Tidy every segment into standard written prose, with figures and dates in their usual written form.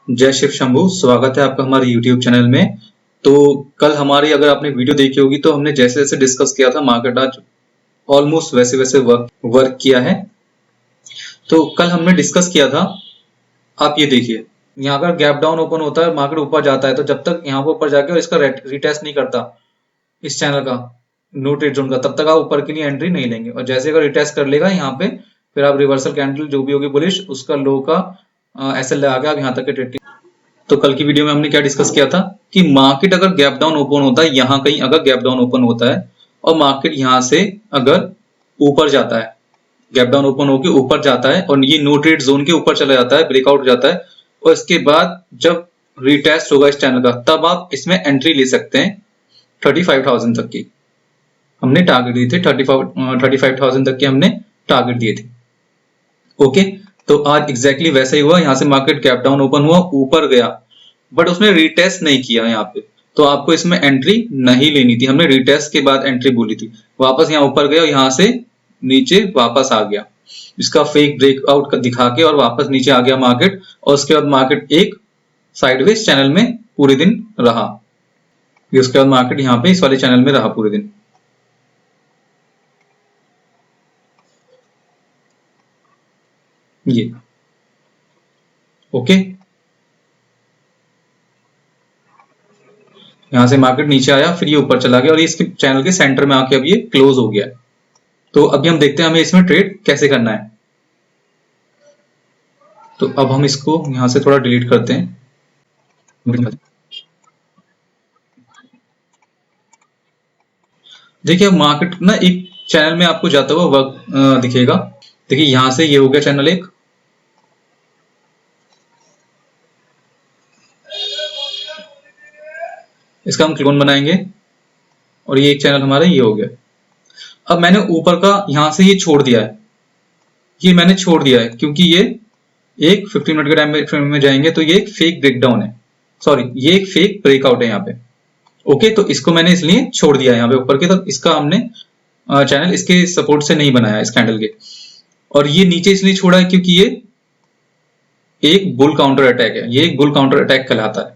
जय शिव शंभू। स्वागत है आपका हमारे YouTube चैनल में। तो कल हमारी अगर आपने वीडियो देखी होगी तो हमने जैसे जैसे डिस्कस किया था मार्केट आज ऑलमोस्ट वैसे वैसे वर्क किया है। तो कल हमने डिस्कस किया था, आप ये देखिए यहाँ अगर गैप डाउन ओपन होता है मार्केट ऊपर जाता है तो जब तक यहाँ पर ऊपर जाके और इसका रिटेस्ट नहीं करता इस चैनल का नो ट्रेड जोन का, तब तक आप ऊपर के लिए एंट्री नहीं लेंगे। और जैसे अगर रिटेस्ट कर लेगा यहाँ पे फिर आप रिवर्सल कैंडल जो भी होगी बुलिश उसका लो का एसएल लगा के आप यहाँ तक के ट्रेड। तो कल की वीडियो में हमने क्या डिस्कस किया था कि मार्केट अगर गैप डाउन ओपन होता है, यहाँ कहीं अगर गैप डाउन ओपन होता है और मार्केट यहाँ से अगर ऊपर जाता है, गैप डाउन ओपन होकर ऊपर जाता है और ये नो ट्रेड जोन के ऊपर चला जाता है, ब्रेकआउट हो जाता है और इसके बाद जब रिटेस्ट होगा इस चैनल का तब आप इसमें एंट्री ले सकते हैं 35,000 तक की। हमने टारगेट दिए थे 35,000 तक के हमने टारगेट दिए थे। ओके, तो आज एग्जैक्टली वैसा ही हुआ। यहाँ से मार्केट गैप डाउन ओपन हुआ, ऊपर गया बट उसने रिटेस्ट नहीं किया यहाँ पे, तो आपको इसमें एंट्री नहीं लेनी थी। हमने रिटेस्ट के बाद एंट्री बोली थी। वापस यहाँ ऊपर गया और यहाँ से नीचे वापस आ गया, इसका फेक ब्रेकआउट दिखा के और वापस नीचे आ गया मार्केट। और उसके बाद मार्केट एक साइडवेज चैनल में पूरे दिन रहा। उसके बाद मार्केट यहाँ पे इस वाले चैनल में रहा पूरे दिन। ये ओके, यहां से मार्केट नीचे आया फिर ये ऊपर चला गया और ये इसके चैनल के सेंटर में आके अब ये क्लोज हो गया। तो अभी हम देखते हैं हमें इसमें ट्रेड कैसे करना है। तो अब हम इसको यहां से थोड़ा डिलीट करते हैं। देखिए अब मार्केट ना एक चैनल में आपको जाता हुआ वर्क दिखेगा। देखिए यहां से ये हो गया चैनल एक, इसका हम क्लोन बनाएंगे और ये एक चैनल हमारा ये हो गया। अब मैंने ऊपर का यहां से ये छोड़ दिया है, ये मैंने छोड़ दिया है क्योंकि ये एक 15 मिनट के टाइम फ्रेम में जाएंगे तो ये एक फेक ब्रेकडाउन है, सॉरी ये एक फेक ब्रेकआउट है यहाँ पे। ओके, तो इसको मैंने इसलिए छोड़ दिया है यहाँ पे ऊपर के, तो इसका हमने चैनल इसके सपोर्ट से नहीं बनाया इस कैंडल के। और ये नीचे इसलिए छोड़ा है क्योंकि ये एक बुल काउंटर अटैक है, ये एक बुल काउंटर अटैक कहलाता है।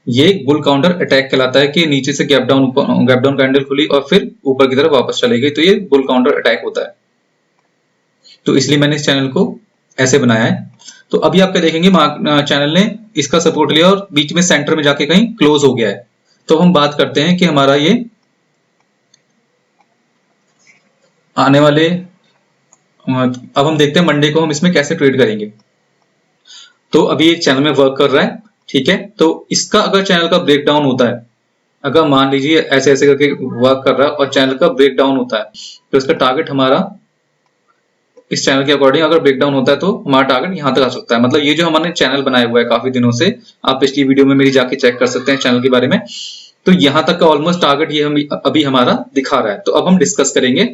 ये एक बुल काउंटर अटैक कहलाता है कि नीचे से गैप डाउन कैंडल खुली और फिर ऊपर की तरफ वापस चली गई, तो ये बुल काउंटर अटैक होता है। तो इसलिए मैंने इस चैनल को ऐसे बनाया है। तो अभी आप क्या देखेंगे, चैनल ने इसका सपोर्ट लिया और बीच में सेंटर में जाके कहीं क्लोज हो गया है। तो हम बात करते हैं कि हमारा ये आने वाले, अब हम देखते हैं मंडे को हम इसमें कैसे ट्रेड करेंगे। तो अभी एक चैनल में वर्क कर रहा है, ठीक है। तो इसका अगर चैनल का ब्रेकडाउन होता है, अगर मान लीजिए ऐसे ऐसे करके वर्क कर रहा है और चैनल का ब्रेकडाउन होता है तो इसका टारगेट हमारा इस चैनल के अकॉर्डिंग अगर ब्रेकडाउन होता है तो हमारा टारगेट यहाँ तक आ सकता है। मतलब ये जो हमने चैनल बनाया हुआ है काफी दिनों से, आप पिछली वीडियो में मेरी जाके चेक कर सकते हैं चैनल के बारे में, तो यहाँ तक का ऑलमोस्ट टारगेट ये हम अभी हमारा दिखा रहा है। तो अब हम डिस्कस करेंगे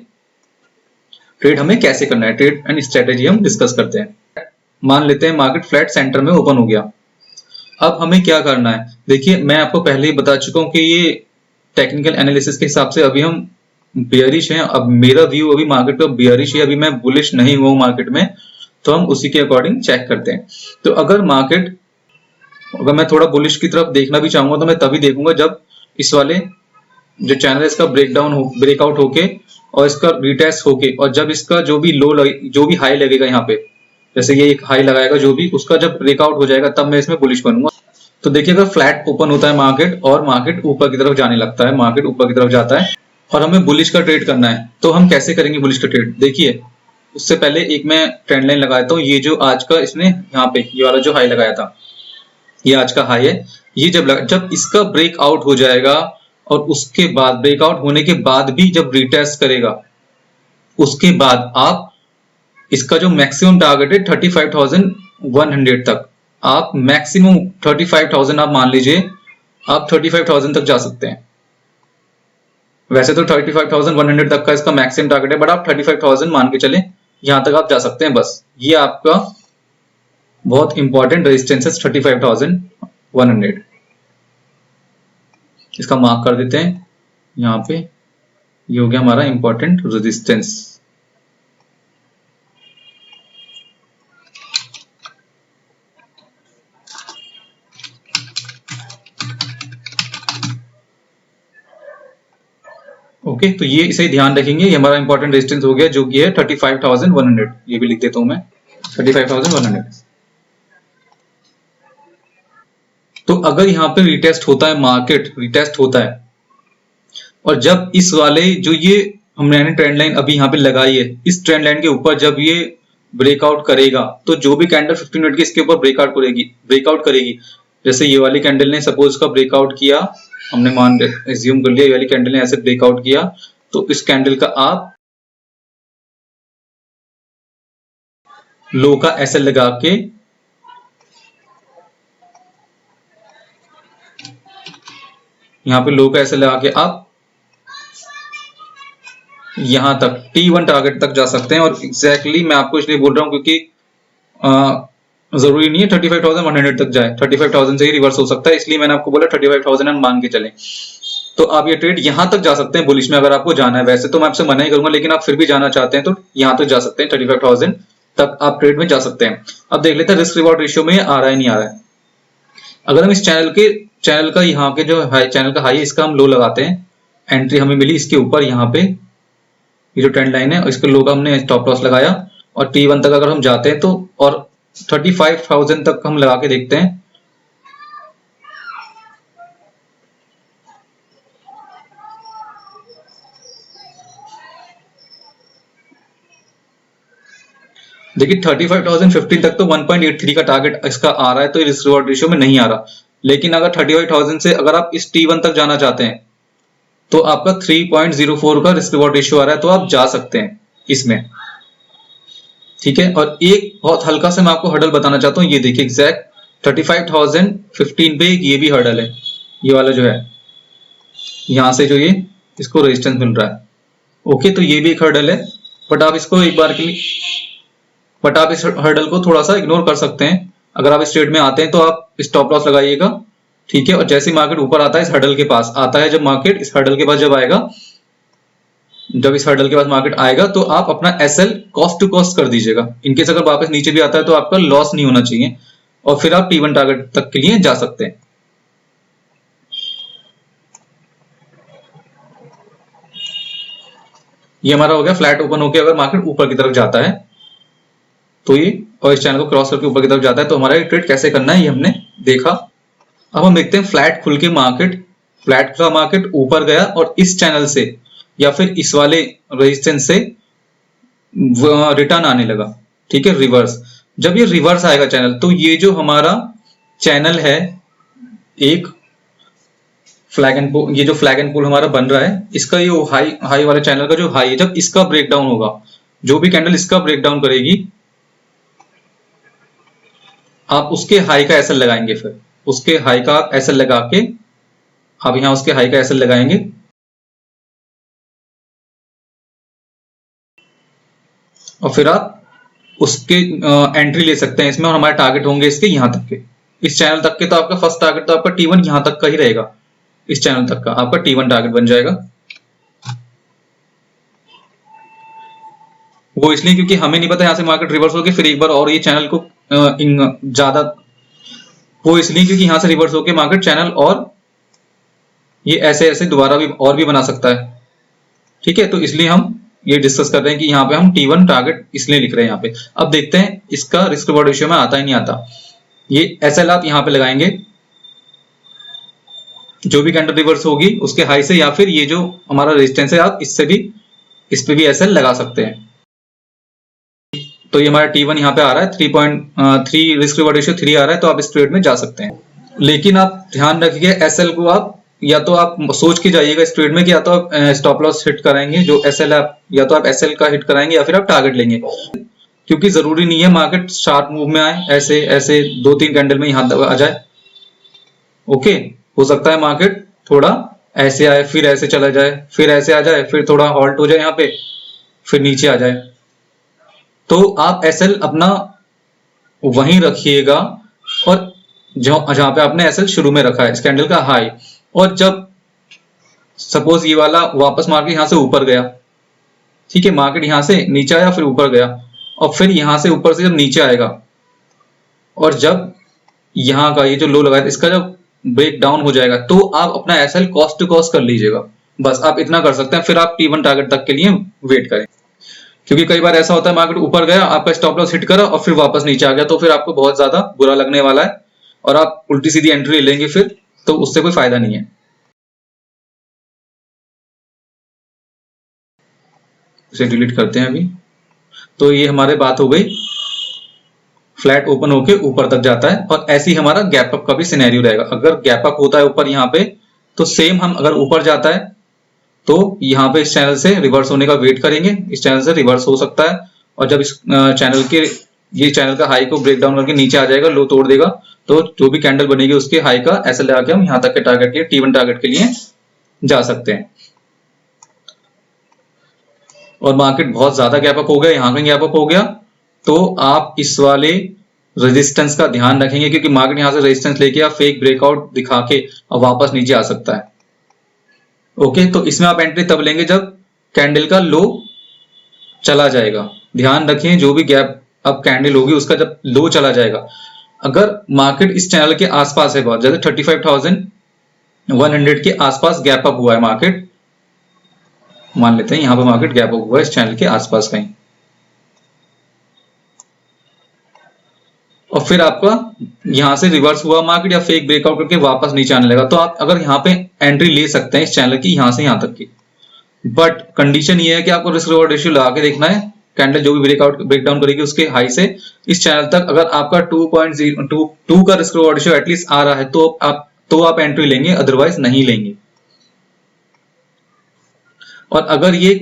ट्रेड हमें कैसे करना है, ट्रेड एंड स्ट्रेटेजी हम डिस्कस करते हैं। मान लेते हैं मार्केट फ्लैट सेंटर में ओपन हो गया। अब हमें क्या करना है, देखिए मैं आपको पहले ही बता चुका हूं कि ये टेक्निकल एनालिसिस के हिसाब से अभी हम बियरिश हैं। अब मेरा व्यू अभी मार्केट का बियरिश है, अभी मैं बुलिश नहीं हुआ मार्केट में, तो हम उसी के अकॉर्डिंग चेक करते हैं। तो अगर मार्केट, अगर मैं थोड़ा बुलिश की तरफ देखना भी चाहूंगा तो मैं तभी देखूंगा जब इस वाले जो चैनल है इसका ब्रेकआउट होके और इसका रिटेस्ट होके और जब इसका जो भी जो भी हाई लगेगा यहाँ पे, जैसे ये एक हाई लगाएगा जो भी, उसका जब ब्रेकआउट हो जाएगा तब मैं इसमें बुलिश बनूंगा। तो देखिए अगर फ्लैट ओपन होता है मार्केट और मार्केट ऊपर की तरफ जाने लगता है, मार्केट ऊपर की तरफ जाता है और हमें बुलिश का ट्रेड करना है, तो हम कैसे करेंगे बुलिश का ट्रेड। देखिए उससे पहले एक मैं ट्रेंड लाइन लगाता हूँ। ये जो आज का इसने यहाँ पे ये वाला जो हाई लगाया था, ये आज का हाई है। ये जब इसका ब्रेकआउट हो जाएगा और उसके बाद ब्रेकआउट होने के बाद भी जब रिटेस्ट करेगा, उसके बाद आप इसका जो मैक्सिमम टारगेट है 35,100 तक, आप मैक्सिमम 35,000 आप मान लीजिए, आप 35,000 तक जा सकते हैं। वैसे तो 35,100 तक का इसका मैक्सिमम टारगेट है, बट आप 35,000 मान के चले, यहां तक आप जा सकते हैं। बस ये आपका बहुत इंपॉर्टेंट रेजिस्टेंस है 35,100। इसका मार्क कर देते हैं यहाँ पे, ये हो गया हमारा इंपॉर्टेंट रेजिस्टेंस। ओके, तो ये इसे ध्यान रखेंगे, ये हमारा इंपॉर्टेंट रेजिस्टेंस हो गया जो कि है 35,100। ये भी लिख देता हूं मैं 35,100। तो अगर यहाँ पे रिटेस्ट होता है, मार्केट रिटेस्ट होता है, और जब इस वाले जो ये हमने ट्रेंड लाइन अभी यहाँ पे लगाई है, इस ट्रेंड लाइन के ऊपर जब ये ब्रेकआउट करेगा, तो जो भी कैंडल 15 मिनट की इसके ऊपर ब्रेकआउट करेगी, जैसे ये वाली कैंडल ने सपोज का ब्रेकआउट किया, हमने एज्यूम कर लिया ये वाली कैंडल ने ऐसे ब्रेकआउट किया, तो इस कैंडल का आप लो का एसएल लगा के यहाँ पे लो का एसएल लगा के आप यहां तक T1 टारगेट तक जा सकते हैं। और एग्जैक्टली मैं आपको इसलिए बोल रहा हूं क्योंकि जरूरी नहीं है 35,100 तक जाए, 35,000 से ही रिवर्स हो सकता है, इसलिए मैंने आपको बोला 35,000 मान के चलें। तो आप ये ट्रेड यहां तक जा सकते हैं बुलिश में, अगर आपको जाना है। वैसे तो मैं आपसे मना ही करूंगा, लेकिन आप फिर भी जाना चाहते हैं तो यहां तक जा सकते हैं, 35,000 तक आप ट्रेड में जा सकते हैं। अब देख लेते हैं रिस्क रिवॉर्ड रेशियो में आ रहा है नहीं आ रहा है। अगर हम इस चैनल का यहाँ के जो चैनल का हाई है इसका हम लो लगाते हैं, एंट्री हमें मिली इसके ऊपर, यहाँ पे ये जो ट्रेंड लाइन है इसके लो का हमने स्टॉप लॉस लगाया, और T1 तक अगर हम जाते हैं तो, और 35,000 तक हम लगा के देखते हैं। देखिए 35,015 तक तो 1.83 का टारगेट इसका आ रहा है, तो रिस्क रिवॉर्ड रेशियो में नहीं आ रहा। लेकिन अगर 35,000 से अगर आप इस T1 तक जाना चाहते हैं तो आपका 3.04 का रिस्क रिवॉर्ड रेशियो आ रहा है, तो आप जा सकते हैं इसमें, ठीक है। और एक बहुत हल्का से मैं आपको हर्डल बताना चाहता हूँ, ये देखिए एग्जैक्ट 35,015 पे ये भी हर्डल है, ये वाला जो है यहां से जो ये इसको रेजिस्टेंस मिल रहा है, ओके। तो ये भी एक हर्डल है, बट आप इसको एक बार के लिए, बट आप इस हर्डल को थोड़ा सा इग्नोर कर सकते हैं। अगर आप इस ट्रेड में आते हैं तो आप स्टॉप लॉस लगाइएगा, ठीक है। और जैसे मार्केट ऊपर आता है इस हर्डल के पास आता है, जब मार्केट इस हर्डल के पास जब आएगा, जब इस हर्डल के पास मार्केट आएगा तो आप अपना एसएल कॉस्ट टू कॉस्ट कर दीजिएगा। इनकेस अगर वापस नीचे भी आता है तो आपका लॉस नहीं होना चाहिए, और फिर आप T1 टारगेट तक के लिए जा सकते हैं। ये हमारा हो गया फ्लैट ओपन होकर अगर मार्केट ऊपर की तरफ जाता है तो ये, और इस चैनल को क्रॉस करके ऊपर की तरफ जाता है, तो हमारा ये ट्रेड कैसे करना है ये हमने देखा। अब हम देखते हैं फ्लैट खुल के फ्लैट खुला मार्केट ऊपर गया और इस चैनल से या फिर इस वाले रेजिस्टेंस से रिटर्न आने लगा, ठीक है, रिवर्स। जब ये रिवर्स आएगा चैनल, तो ये जो हमारा चैनल है एक फ्लैग एंड पुल, ये जो फ्लैग एंड पुल हमारा बन रहा है, इसका ये हाई वाले चैनल का जो हाई है, जब इसका ब्रेकडाउन होगा, जो भी कैंडल इसका ब्रेकडाउन करेगी, आप उसके हाई का एसएल लगाएंगे, फिर उसके हाई का एसएल लगा के आप यहां उसके हाई का एसएल लगाएंगे, और फिर आप उसके एंट्री ले सकते हैं इसमें, और हमारे टारगेट होंगे इसके यहां तक के, इस चैनल तक के। तो आपका फर्स्ट टारगेट तो आपका T1 यहां तक का ही रहेगा, इस चैनल तक का आपका T1 टारगेट बन जाएगा। वो इसलिए क्योंकि हमें नहीं पता यहां से मार्केट रिवर्स होके फिर एक बार और ये चैनल को ज्यादा, वो इसलिए क्योंकि यहां से रिवर्स होके मार्केट चैनल और ये ऐसे ऐसे दोबारा भी और भी बना सकता है, ठीक है। तो इसलिए हम ये डिस्कस कर रहे हैं कि यहाँ पे हम T1 टारगेट इसलिए लिख रहे हैं यहाँ पे। अब देखते हैं इसका रिस्क रिवॉर्ड रेशियो में आता ही नहीं आता। ये एसएल आप यहाँ पे लगाएंगे, जो भी कैंडल रिवर्स होगी उसके हाई से, या फिर ये जो हमारा रेजिस्टेंस है आप इससे भी, इस पे भी एसएल लगा सकते हैं। तो ये हमारा T1 यहाँ पे आ रहा है 3.3, रिस्क रिवॉर्ड रेशियो 3 आ रहा है, तो आप इस ट्रेड में जा सकते हैं। लेकिन आप ध्यान रखिए एसएल को आप या तो आप सोच के जाइएगा इस ट्रेड में कि या तो आप स्टॉप लॉस हिट कराएंगे, जो एसएल आप या तो आप एसएल का हिट कराएंगे या फिर आप टारगेट लेंगे, क्योंकि जरूरी नहीं है मार्केट शार्प मूव में आए, ऐसे ऐसे 2-3 कैंडल में यहां तक आ जाए, ओके। हो सकता है मार्केट थोड़ा ऐसे आए, फिर ऐसे चला जाए, फिर ऐसे आ जाए, फिर थोड़ा हॉल्ट हो जाए यहाँ पे, फिर नीचे आ जाए। तो आप एसएल अपना वहीं रखिएगा, और जहां पे आपने एसएल शुरू में रखा है इस कैंडल का हाई, और जब सपोज ये वाला वापस मार्केट यहां से ऊपर गया, ठीक है, मार्केट यहां से नीचे आया फिर ऊपर गया, और फिर यहां से ऊपर से जब नीचे आएगा, और जब यहां का ये जो लो लगाया इसका जब ब्रेक डाउन हो जाएगा, तो आप अपना एसएल कॉस्ट टू कॉस्ट कर लीजिएगा, बस आप इतना कर सकते हैं, फिर आप T1 टारगेट तक के लिए वेट करें। क्योंकि कई बार ऐसा होता है मार्केट ऊपर गया, आपका स्टॉप लॉस हिट करा और फिर वापस नीचे आ गया, तो फिर आपको बहुत ज्यादा बुरा लगने वाला है और आप उल्टी सीधी एंट्री लेंगे फिर, तो उससे कोई फायदा नहीं है। इसे डिलीट करते हैं अभी। तो ये हमारे बात हो गई, फ्लैट ओपन होके ऊपर तक जाता है और ऐसे ही हमारा गैप अप का भी सिनेरियो रहेगा। अगर गैप अप होता है ऊपर यहाँ पे, तो सेम हम अगर ऊपर जाता है तो यहाँ पे इस चैनल से रिवर्स होने का वेट करेंगे, इस चैनल से रिवर्स हो सकता है, और जब इस चैनल के ये चैनल का हाई को ब्रेक डाउन करके नीचे आ जाएगा, लो तोड़ देगा, तो जो भी कैंडल बनेगी उसके हाई का ऐसे लगा के हम यहाँ तक के टारगेट के T1 टारगेट के लिए जा सकते हैं। और मार्केट बहुत ज्यादा गैप अप हो गया, यहाँ का गैप अप हो गया, तो आप इस वाले रेजिस्टेंस का ध्यान रखेंगे, क्योंकि मार्केट यहाँ से रेजिस्टेंस लेके आप फेक ब्रेकआउट दिखा के और वापस नीचे आ सकता है। ओके, तो इसमें आप एंट्री तब लेंगे जब कैंडल का लो चला जाएगा। ध्यान रखें, जो भी गैप अप कैंडल होगी उसका जब लो चला जाएगा, अगर मार्केट इस चैनल के आसपास है बहुत, जैसे 35,100 के आसपास गैप अप हुआ है मार्केट, मान लेते हैं यहाँ पर मार्केट गैप अप हुआ है इस चैनल के आसपास कहीं, और फिर आपका यहां से रिवर्स हुआ मार्केट या फेक ब्रेकआउट करके वापस नीचे आने लगा, तो आप अगर यहाँ पे एंट्री ले सकते हैं इस चैनल की यहां से यहां तक की। बट कंडीशन ये है कि आपको रिस्क रिवॉर्ड रेशियो लगा के देखना है, कैंडल जो भी ब्रेकडाउन करेगी उसके हाई से इस चैनल तक अगर आपका 2.02 का रिस्क रिवॉर्ड रेशियो एटलीस्ट आ रहा है तो आप एंट्री लेंगे, अदरवाइज नहीं लेंगे। और अगर ये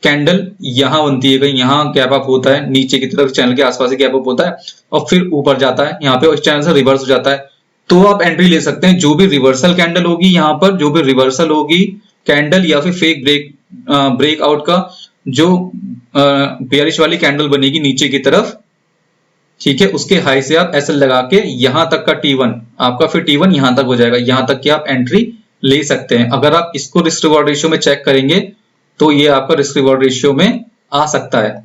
कैंडल यहां बनती है, कहीं यहां गैप अप होता है नीचे की तरफ, चैनल के आसपास ही गैप अप होता है और फिर ऊपर जाता है यहाँ पे और इस चैनल से रिवर्स हो जाता है, तो आप एंट्री ले सकते हैं। जो भी रिवर्सल कैंडल होगी यहाँ पर, जो भी रिवर्सल होगी कैंडल या फिर फेक ब्रेकआउट का जो बेयरिश वाली कैंडल बनेगी नीचे की तरफ, ठीक है, उसके हाई से आप ऐसे लगा के यहां तक का T1 आपका, फिर T1 यहां तक हो जाएगा, यहां तक की आप एंट्री ले सकते हैं। अगर आप इसको रिस्क रिवॉर्ड रेशियो में चेक करेंगे तो ये आपका रिस्क रिवॉर्ड रेशियो में आ सकता है।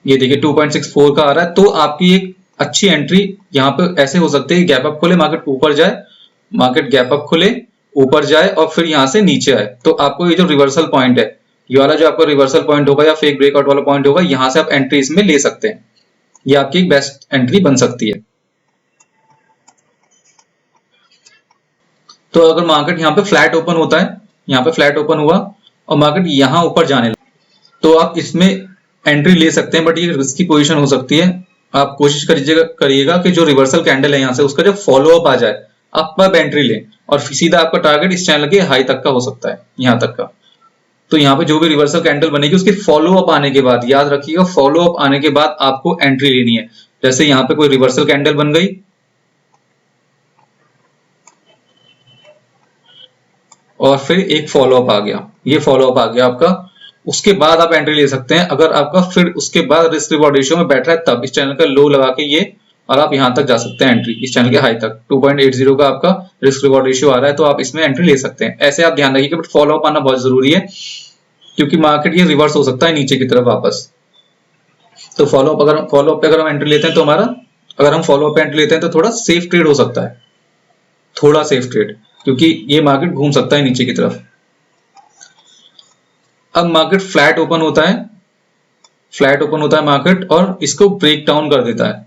ये देखिए 2.64 का आ रहा है, तो आपकी एक अच्छी एंट्री यहाँ पे ऐसे हो सकती है, गैप अप खुले, मार्केट ऊपर जाए, मार्केट गैप अप खुले ऊपर जाए और फिर यहाँ से नीचे आए, तो आपको ये जो रिवर्सल पॉइंट है, ये वाला जो आपका रिवर्सल पॉइंट होगा या फेक ब्रेकआउट वाला पॉइंट होगा, यहाँ से आप एंट्री इसमें ले सकते हैं। ये आपकी एक बेस्ट एंट्री बन सकती है। तो अगर मार्केट यहाँ पे फ्लैट ओपन होता है, यहाँ पे फ्लैट ओपन हुआ और मार्केट यहाँ ऊपर जाने लगा, तो आप इसमें एंट्री ले सकते हैं, बट ये रिस्की पोजीशन हो सकती है। आप कोशिश करिएगा कि जो रिवर्सल कैंडल है यहाँ से उसका जब फॉलो अप आ जाए आप तब एंट्री लें, और सीधा आपका टारगेट इस चैनल के हाई तक का हो सकता है, यहाँ तक का। तो यहाँ पे जो भी रिवर्सल कैंडल बनेगी उसके फॉलो अप आने के बाद, याद रखिएगा, फॉलो अप आने के बाद आपको एंट्री लेनी है। जैसे यहाँ पे कोई रिवर्सल कैंडल बन गई और फिर एक फॉलो अप आ गया, ये फॉलो अप आ गया आपका, उसके बाद आप एंट्री ले सकते हैं। अगर आपका फिर उसके बाद रिस्क रिवॉर्ड रेशियो में बैठ रहा है तब इस चैनल का लो लगा के ये, और आप यहां तक जा सकते हैं एंट्री, इस चैनल के हाई तक 2.80 का आपका रिस्क रिवॉर्ड रेशियो आ रहा है, तो आप इसमें एंट्री ले सकते हैं। ऐसे आप ध्यान रखिएगा, बट फॉलो अप आना बहुत जरूरी है, क्योंकि मार्केट ये रिवर्स हो सकता है नीचे की तरफ वापस। तो फॉलो अप पे अगर हम एंट्री लेते हैं तो अगर हम फॉलो अप पे एंट्री लेते हैं तो थोड़ा सेफ ट्रेड हो सकता है, थोड़ा सेफ ट्रेड, क्योंकि ये मार्केट घूम सकता है नीचे की तरफ। अब मार्केट फ्लैट ओपन होता है मार्केट और इसको ब्रेक डाउन कर देता है।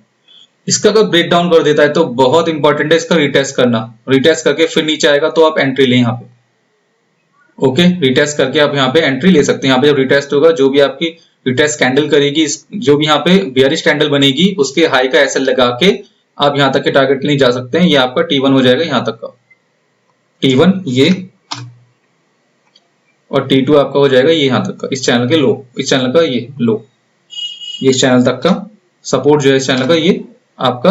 इसका अगर ब्रेक डाउन कर देता है तो बहुत इंपॉर्टेंट है इसका रिटेस्ट करना, रिटेस्ट करके फिर नीचे आएगा तो आप एंट्री लें यहाँ पे। ओके, रिटेस्ट करके आप यहाँ पे एंट्री ले सकते हैं। यहाँ पे जब रिटेस्ट होगा, जो भी आपकी रिटेस्ट कैंडल करेगी, जो भी यहाँ पे बेयरिश कैंडल बनेगी उसके हाई का एसएल लगा के आप यहाँ तक के टारगेट के लिए जा सकते हैं। ये आपका T1 हो जाएगा, यहाँ तक का T1 ये, और T2 आपका हो जाएगा ये यहाँ तक का, इस चैनल के लो, इस चैनल का ये लो, ये इस चैनल तक का सपोर्ट जो है इस चैनल का, ये आपका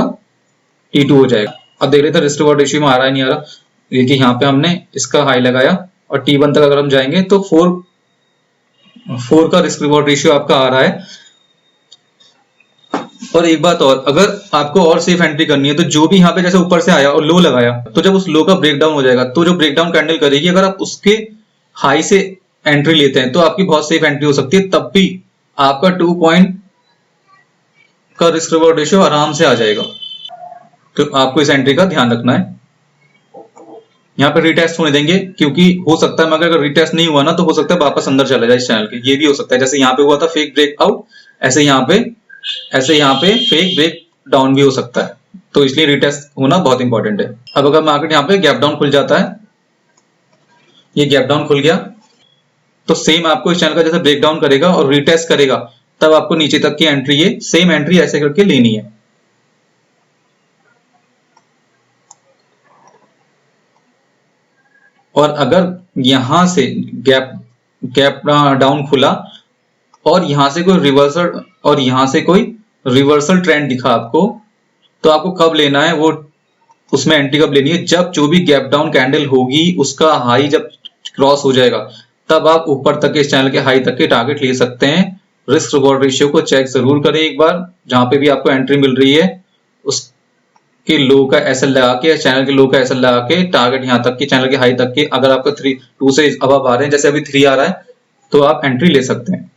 T2 हो जाएगा। अब देख लेते हैं रिस्क रिवॉर्ड रेशियो में आ रहा है नहीं आ रहा। देखिए यहाँ पे हमने इसका हाई लगाया और T1 तक अगर हम जाएंगे तो 4 का रिस्क रिवॉर्ड रेशियो आपका आ रहा है। और एक बात और, अगर आपको और सेफ एंट्री करनी है तो जो भी यहाँ पे जैसे ऊपर से आया और लो लगाया, तो जब उस लो का ब्रेकडाउन हो जाएगा तो जो ब्रेकडाउन कैंडल करेगी, अगर आप उसके हाई से एंट्री लेते हैं तो आपकी बहुत सेफ एंट्री हो सकती है, तब भी आपका 2 पॉइंट का रिस्क रिवॉर्ड रेशियो आराम से आ जाएगा। तो आपको इस एंट्री का ध्यान रखना है। यहाँ पे रीटेस्ट होने देंगे, क्योंकि हो सकता है मगर अगर रीटेस्ट नहीं हुआ ना तो हो सकता है वापस अंदर चला जाए इस चैनल के, ये भी हो सकता है। जैसे यहाँ पे हुआ था फेक ब्रेकआउट, ऐसे यहाँ पे फेक ब्रेक डाउन भी हो सकता है, तो इसलिए रीटेस्ट होना बहुत इंपॉर्टेंट है। अब अगर मार्केट यहाँ पे गैप डाउन खुल जाता है, ये गैप डाउन खुल गया, तो सेम आपको इस चैनल का जैसे ब्रेक डाउन करेगा और रीटेस्ट करेगा, तब आपको नीचे तक की एंट्री, ये सेम एंट्री ऐसे करके लेनी है। और अगर यहां से गैप डाउन खुला और यहां से कोई रिवर्सल ट्रेंड दिखा आपको, तो आपको कब लेना है, वो उसमें एंट्री कब लेनी है, जब जो भी गैप डाउन कैंडल होगी उसका हाई जब क्रॉस हो जाएगा, तब आप ऊपर तक के इस चैनल के हाई तक के टारगेट ले सकते हैं। रिस्क रिवॉर्ड रेशियो को चेक जरूर करें एक बार, जहां पे भी आपको एंट्री मिल रही है उसके लो का एसएल लगा के, चैनल के लो का एसएल लगा के टारगेट यहाँ तक के, चैनल के हाई तक के, अगर आपका 2 से अब आ रहे हैं, जैसे अभी 3 आ रहा है, तो आप एंट्री ले सकते हैं।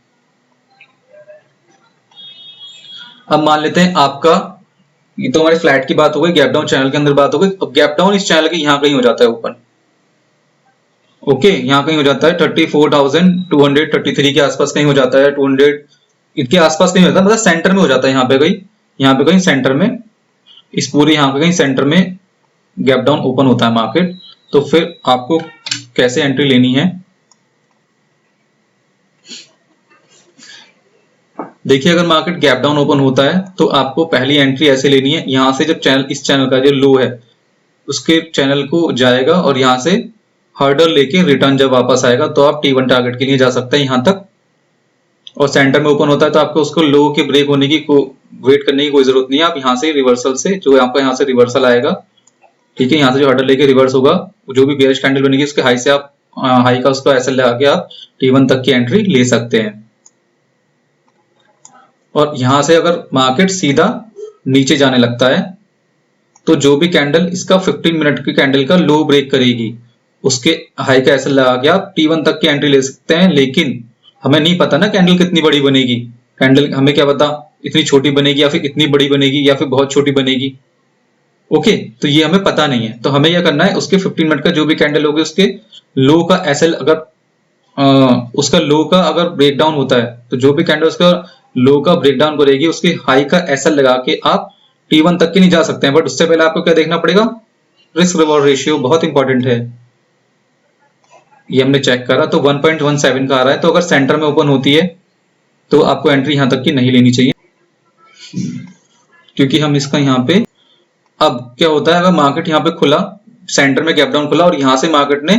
अब मान लेते हैं आपका, ये तो हमारे फ्लैट की बात हो गई, गैप डाउन चैनल के अंदर बात हो गई। अब गैप डाउन इस चैनल के यहाँ कहीं हो जाता है ऊपर, ओके, यहाँ कहीं हो जाता है 34,233 के आसपास कहीं हो जाता है, 200 इसके आसपास कहीं होता है, मतलब सेंटर में हो जाता है, यहाँ पे कहीं सेंटर में, इस पूरे यहाँ पे कहीं सेंटर में गैप डाउन ओपन होता है मार्केट। तो फिर आपको कैसे एंट्री लेनी है, देखिए अगर मार्केट गैप डाउन ओपन होता है तो आपको पहली एंट्री ऐसे लेनी है, यहां से जब चैनल, इस चैनल का जो लो है उसके चैनल को जाएगा और यहां से हर्डल लेके रिटर्न जब वापस आएगा तो आप T1 टारगेट के लिए जा सकते हैं यहां तक। और सेंटर में ओपन होता है तो आपको उसको लो के ब्रेक होने की वेट करने की कोई जरूरत नहीं है, आप यहाँ से रिवर्सल से, जो आपका यहाँ से रिवर्सल आएगा, ठीक है, यहाँ से जो हर्डल लेके रिवर्स होगा, जो भी बेयरिश कैंडल बनेगी उसके हाई से आप हाई का उसको ऐसे लगा के आप T1 तक की एंट्री ले सकते हैं। और यहां से अगर मार्केट सीधा नीचे जाने लगता है तो जो भी कैंडल इसका 15 मिनट की कैंडल का लो ब्रेक करेगी उसके हाई का ऐसे लगा के आप T1 तक की एंट्री ले सकते हैं। लेकिन हमें नहीं पता ना कैंडल कितनी बड़ी बनेगी, कैंडल हमें क्या पता इतनी छोटी बनेगी या फिर इतनी बड़ी बनेगी या फिर बहुत छोटी बनेगी, ओके, तो ये हमें पता नहीं है। तो हमें यह करना है उसके 15 मिनट का जो भी कैंडल होगी उसके लो का एसएल, अगर उसका लो का अगर ब्रेकडाउन होता है तो जो भी कैंडल उसका लो का ब्रेकडाउन करेगी उसके हाई का एसएल लगा के आप T1 तक के नहीं जा सकते हैं। बट उससे पहले आपको क्या देखना पड़ेगा, रिस्क रिवॉर्ड रेशियो बहुत इंपॉर्टेंट है। ये हमने चेक करा तो 1.17 का आ रहा है, तो अगर सेंटर में ओपन होती है तो आपको एंट्री यहां तक की नहीं लेनी चाहिए, क्योंकि हम इसका यहाँ पे, अब क्या होता है अगर मार्केट यहाँ पे खुला, सेंटर में गैप डाउन खुला और यहां से मार्केट ने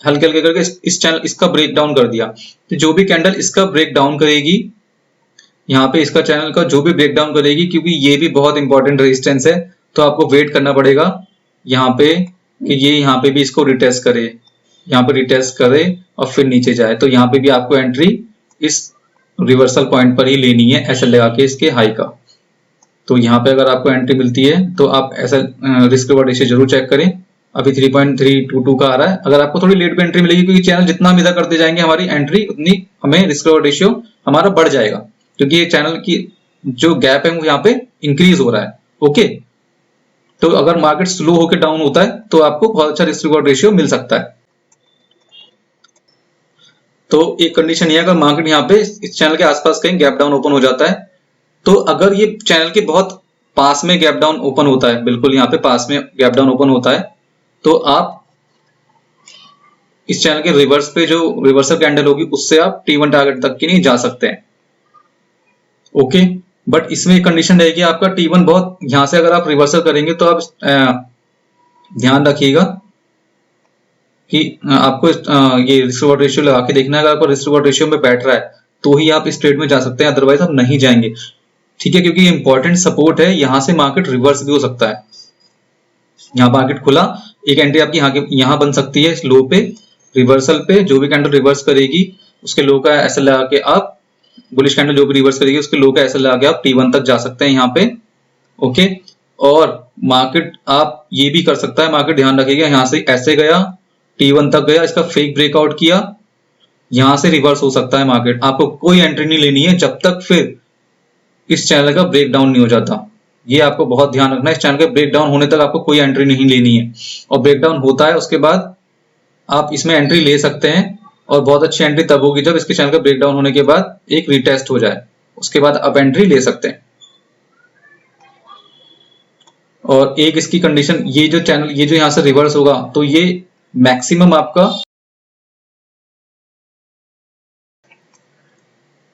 हल्के हल्के करके इस चैनल इसका ब्रेक डाउन कर दिया, तो जो भी कैंडल इसका ब्रेक डाउन करेगी, यहाँ पे इसका चैनल का जो भी ब्रेक डाउन करेगी, क्योंकि ये भी बहुत इंपॉर्टेंट रेजिस्टेंस है, तो आपको वेट करना पड़ेगा यहाँ पे कि ये यहाँ पे भी इसको रिटेस्ट करे, यहाँ पे रिटेस्ट करे और फिर नीचे जाए, तो यहाँ पे भी आपको एंट्री इस रिवर्सल पॉइंट पर ही लेनी है ऐसे लगा के इसके हाई का। तो यहाँ पे अगर आपको एंट्री मिलती है तो आप ऐसा रिस्क रिवॉर्ड रेशियो जरूर चेक करें। अभी 3.322 का आ रहा है, अगर आपको थोड़ी लेट पे एंट्री मिलेगी, क्योंकि चैनल जितना हम इधर करते जाएंगे हमारी एंट्री उतनी हमें रिस्क रिवॉर्ड रेशियो हमारा बढ़ जाएगा, क्योंकि ये चैनल की जो गैप है वो यहाँ पे इंक्रीज हो रहा है, ओके। तो अगर मार्केट स्लो होकर डाउन होता है तो आपको बहुत अच्छा रिस्क रिवॉर्ड रेशियो मिल सकता है। तो एक कंडीशन ये है, अगर मार्केट यहाँ पे इस चैनल के आसपास कहीं गैप डाउन ओपन हो जाता है, तो अगर ये चैनल के बहुत पास में गैप डाउन ओपन होता है, बिल्कुल यहाँ पे पास में गैप डाउन ओपन होता है, तो आप इस चैनल के रिवर्स पे जो रिवर्सल कैंडल होगी उससे आप T1 टारगेट तक की नहीं जा सकते हैं, ओके। बट इसमें एक कंडीशन रहेगी, आपका T1 बहुत, यहां से अगर आप रिवर्सल करेंगे तो आप ध्यान रखिएगा कि आपको ये रिस्क रिवॉर्ड रेशियो लगा के देखना है। अगर आपको रिस्क रिवॉर्ड रेशियो में बैठ रहा है तो ही आप इस ट्रेड में जा सकते हैं, अदरवाइज आप नहीं जाएंगे, ठीक है, क्योंकि इंपॉर्टेंट सपोर्ट है, यहां से मार्केट रिवर्स भी हो सकता है। यहाँ मार्केट खुला, एक एंट्री आपकी यहाँ बन सकती है इस लो पे, रिवर्सल पे, जो भी कैंडल रिवर्स करेगी उसके लो का ऐसा लगा के आप, बुलिश कैंडल जो भी रिवर्स करेगी उसके लो का ऐसा लगा के आप T1 तक जा सकते हैं यहाँ पे, ओके। और मार्केट आप ये भी कर सकता है, मार्केट ध्यान रखिएगा, यहाँ से ऐसे गया T1 तक गया, इसका फेक ब्रेकआउट किया, यहां से रिवर्स हो सकता है मार्केट, आपको कोई एंट्री नहीं लेनी है जब तक फिर इस चैनल का ब्रेकडाउन नहीं हो जाता। ये आपको बहुत ध्यान रखना है। इस चैनल के ब्रेक डाउन होने तक आपको कोई एंट्री नहीं लेनी है, और ब्रेक डाउन होता है उसके बाद आप इसमें एंट्री ले सकते हैं। और बहुत अच्छी एंट्री तब होगी जब इसके चैनल का ब्रेक डाउन होने के बाद एक रीटेस्ट हो जाए, उसके बाद आप एंट्री ले सकते हैं। और एक इसकी कंडीशन, ये जो चैनल, ये जो यहाँ से रिवर्स होगा तो ये मैक्सिमम आपका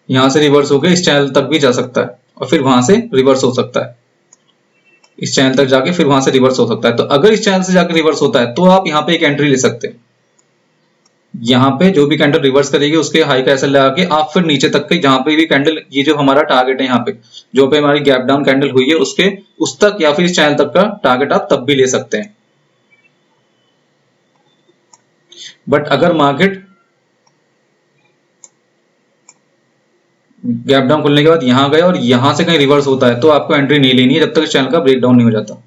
यहाँ से रिवर्स होकर इस चैनल तक भी जा सकता है, और फिर वहां से रिवर्स हो सकता है, इस चैनल तक जाके फिर वहां से रिवर्स हो सकता है। तो अगर इस चैनल से जाकर रिवर्स होता है तो आप यहाँ पे एक एंट्री ले सकते हैं। यहाँ पे जो भी कैंडल रिवर्स करेगी उसके हाई का एसएल लगा के आप फिर नीचे तक के, जहां पे भी कैंडल, ये जो हमारा टारगेट है यहाँ पे जो पे हमारी गैप डाउन कैंडल हुई है उसके उस तक या फिर इस चैनल तक का टारगेट आप तब भी ले सकते हैं। बट अगर मार्केट गैप डाउन खुलने के बाद यहाँ गया और यहाँ से कहीं रिवर्स होता है तो आपको एंट्री नहीं लेनी है जब तक इस चैनल का ब्रेकडाउन नहीं हो जाता।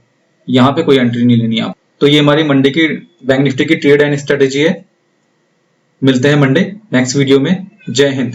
यहाँ पे कोई एंट्री नहीं लेनी है आप। तो ये हमारी मंडे की बैंक निफ्टी की ट्रेड एंड स्ट्रेटेजी है। मिलते हैं मंडे नेक्स्ट वीडियो में। जय हिंद।